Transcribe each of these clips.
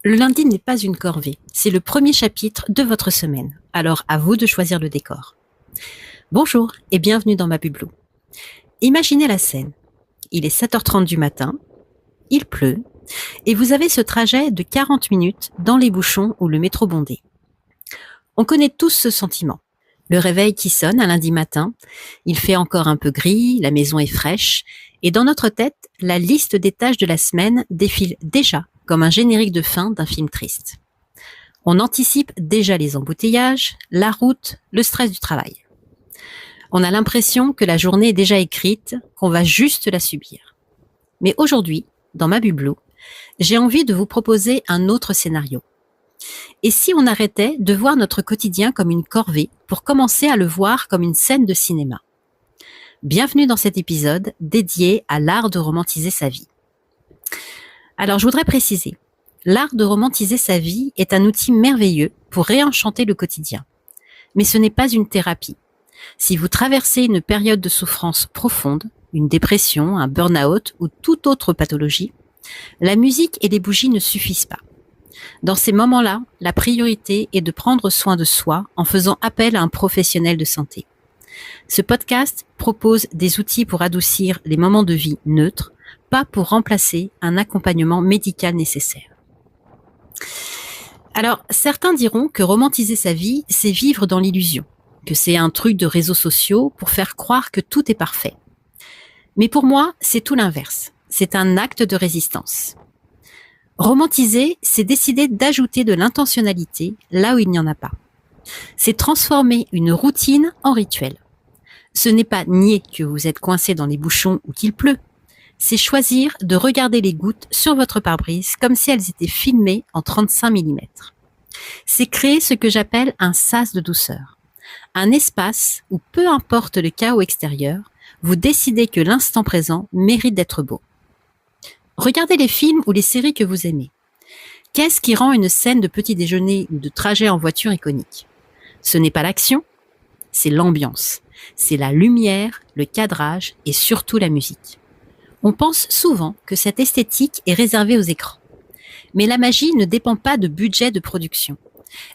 Le lundi n'est pas une corvée, c'est le premier chapitre de votre semaine. Alors à vous de choisir le décor. Bonjour et bienvenue dans ma Bublo. Imaginez la scène. Il est 7h30 du matin, il pleut, et vous avez ce trajet de 40 minutes dans les bouchons ou le métro bondé. On connaît tous ce sentiment. Le réveil qui sonne un lundi matin, il fait encore un peu gris, la maison est fraîche, et dans notre tête, la liste des tâches de la semaine défile déjà comme un générique de fin d'un film triste. On anticipe déjà les embouteillages, la route, le stress du travail. On a l'impression que la journée est déjà écrite, qu'on va juste la subir. Mais aujourd'hui, dans ma Bublo, j'ai envie de vous proposer un autre scénario. Et si on arrêtait de voir notre quotidien comme une corvée pour commencer à le voir comme une scène de cinéma? Bienvenue dans cet épisode dédié à l'art de romantiser sa vie. Alors je voudrais préciser, l'art de romantiser sa vie est un outil merveilleux pour réenchanter le quotidien. Mais ce n'est pas une thérapie. Si vous traversez une période de souffrance profonde, une dépression, un burn-out ou toute autre pathologie, la musique et les bougies ne suffisent pas. Dans ces moments-là, la priorité est de prendre soin de soi en faisant appel à un professionnel de santé. Ce podcast propose des outils pour adoucir les moments de vie neutres, pas pour remplacer un accompagnement médical nécessaire. Alors, certains diront que romantiser sa vie, c'est vivre dans l'illusion, que c'est un truc de réseaux sociaux pour faire croire que tout est parfait. Mais pour moi, c'est tout l'inverse. C'est un acte de résistance. Romantiser, c'est décider d'ajouter de l'intentionnalité là où il n'y en a pas. C'est transformer une routine en rituel. Ce n'est pas nier que vous êtes coincé dans les bouchons ou qu'il pleut. C'est choisir de regarder les gouttes sur votre pare-brise comme si elles étaient filmées en 35 mm. C'est créer ce que j'appelle un sas de douceur. Un espace où, peu importe le chaos extérieur, vous décidez que l'instant présent mérite d'être beau. Regardez les films ou les séries que vous aimez. Qu'est-ce qui rend une scène de petit déjeuner ou de trajet en voiture iconique? Ce n'est pas l'action, c'est l'ambiance. C'est la lumière, le cadrage et surtout la musique. On pense souvent que cette esthétique est réservée aux écrans. Mais la magie ne dépend pas de budget de production.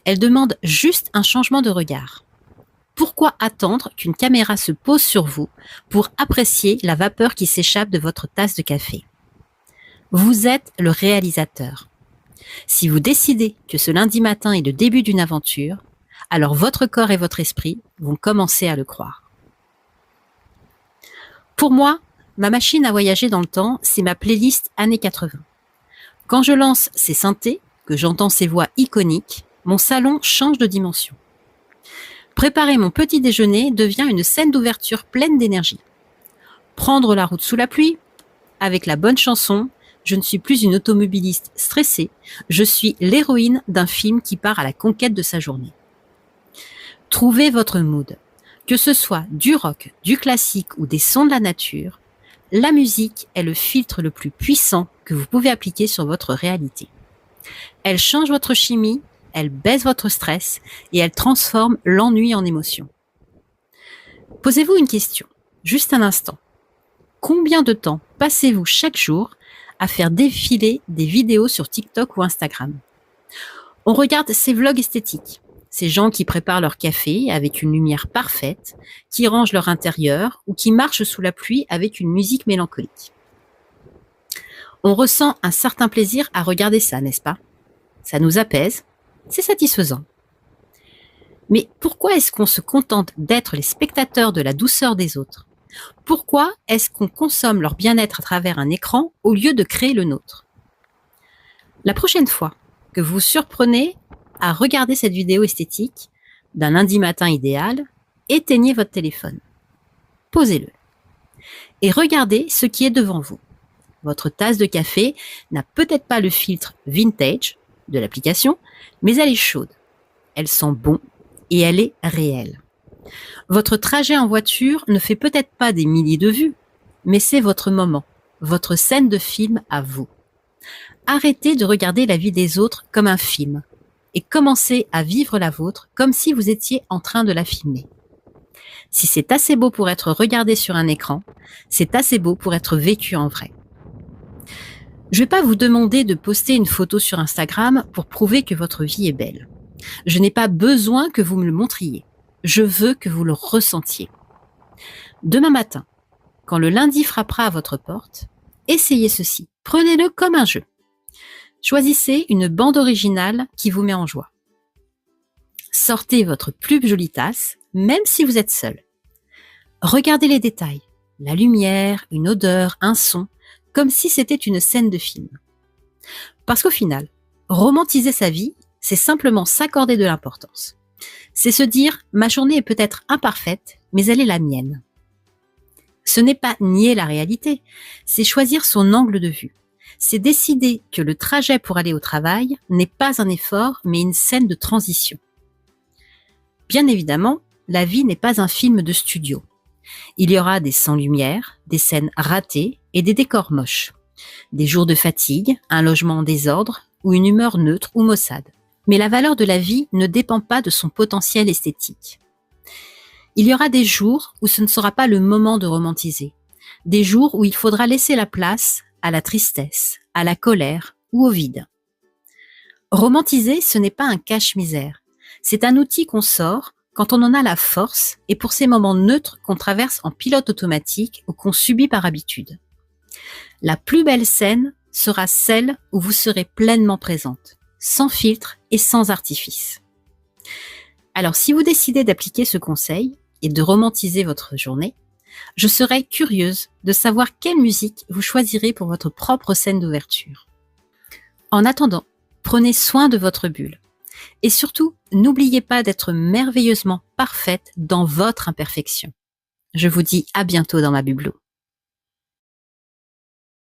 Elle demande juste un changement de regard. Pourquoi attendre qu'une caméra se pose sur vous pour apprécier la vapeur qui s'échappe de votre tasse de café? Vous êtes le réalisateur. Si vous décidez que ce lundi matin est le début d'une aventure, alors votre corps et votre esprit vont commencer à le croire. Pour moi, ma machine à voyager dans le temps, c'est ma playlist années 80. Quand je lance ces synthés, que j'entends ces voix iconiques, mon salon change de dimension. Préparer mon petit déjeuner devient une scène d'ouverture pleine d'énergie. Prendre la route sous la pluie, avec la bonne chanson, je ne suis plus une automobiliste stressée, je suis l'héroïne d'un film qui part à la conquête de sa journée. Trouvez votre mood. Que ce soit du rock, du classique ou des sons de la nature, la musique est le filtre le plus puissant que vous pouvez appliquer sur votre réalité. Elle change votre chimie, elle baisse votre stress et elle transforme l'ennui en émotion. Posez-vous une question, juste un instant. Combien de temps passez-vous chaque jour à faire défiler des vidéos sur TikTok ou Instagram? On regarde ces vlogs esthétiques. Ces gens qui préparent leur café avec une lumière parfaite, qui rangent leur intérieur ou qui marchent sous la pluie avec une musique mélancolique. On ressent un certain plaisir à regarder ça, n'est-ce pas? Ça nous apaise, c'est satisfaisant. Mais pourquoi est-ce qu'on se contente d'être les spectateurs de la douceur des autres? Pourquoi est-ce qu'on consomme leur bien-être à travers un écran au lieu de créer le nôtre? La prochaine fois que vous vous surprenez à regarder cette vidéo esthétique d'un lundi matin idéal, éteignez votre téléphone. Posez-le. Et regardez ce qui est devant vous. Votre tasse de café n'a peut-être pas le filtre vintage de l'application, mais elle est chaude. Elle sent bon et elle est réelle. Votre trajet en voiture ne fait peut-être pas des milliers de vues, mais c'est votre moment, votre scène de film à vous. Arrêtez de regarder la vie des autres comme un film et commencez à vivre la vôtre comme si vous étiez en train de la filmer. Si c'est assez beau pour être regardé sur un écran, c'est assez beau pour être vécu en vrai. Je ne vais pas vous demander de poster une photo sur Instagram pour prouver que votre vie est belle. Je n'ai pas besoin que vous me le montriez. Je veux que vous le ressentiez. Demain matin, quand le lundi frappera à votre porte, essayez ceci. Prenez-le comme un jeu. Choisissez une bande originale qui vous met en joie. Sortez votre plus jolie tasse, même si vous êtes seul. Regardez les détails, la lumière, une odeur, un son, comme si c'était une scène de film. Parce qu'au final, romantiser sa vie, c'est simplement s'accorder de l'importance. C'est se dire, ma journée est peut-être imparfaite, mais elle est la mienne. Ce n'est pas nier la réalité, c'est choisir son angle de vue. C'est décider que le trajet pour aller au travail n'est pas un effort, mais une scène de transition. Bien évidemment, la vie n'est pas un film de studio. Il y aura des sans-lumière, des scènes ratées et des décors moches. Des jours de fatigue, un logement en désordre ou une humeur neutre ou maussade. Mais la valeur de la vie ne dépend pas de son potentiel esthétique. Il y aura des jours où ce ne sera pas le moment de romantiser. Des jours où il faudra laisser la place à la tristesse, à la colère ou au vide. Romantiser, ce n'est pas un cache-misère. C'est un outil qu'on sort quand on en a la force et pour ces moments neutres qu'on traverse en pilote automatique ou qu'on subit par habitude. La plus belle scène sera celle où vous serez pleinement présente, sans filtre et sans artifice. Alors, si vous décidez d'appliquer ce conseil et de romantiser votre journée, je serais curieuse de savoir quelle musique vous choisirez pour votre propre scène d'ouverture. En attendant, prenez soin de votre bulle. Et surtout, n'oubliez pas d'être merveilleusement parfaite dans votre imperfection. Je vous dis à bientôt dans ma bublo.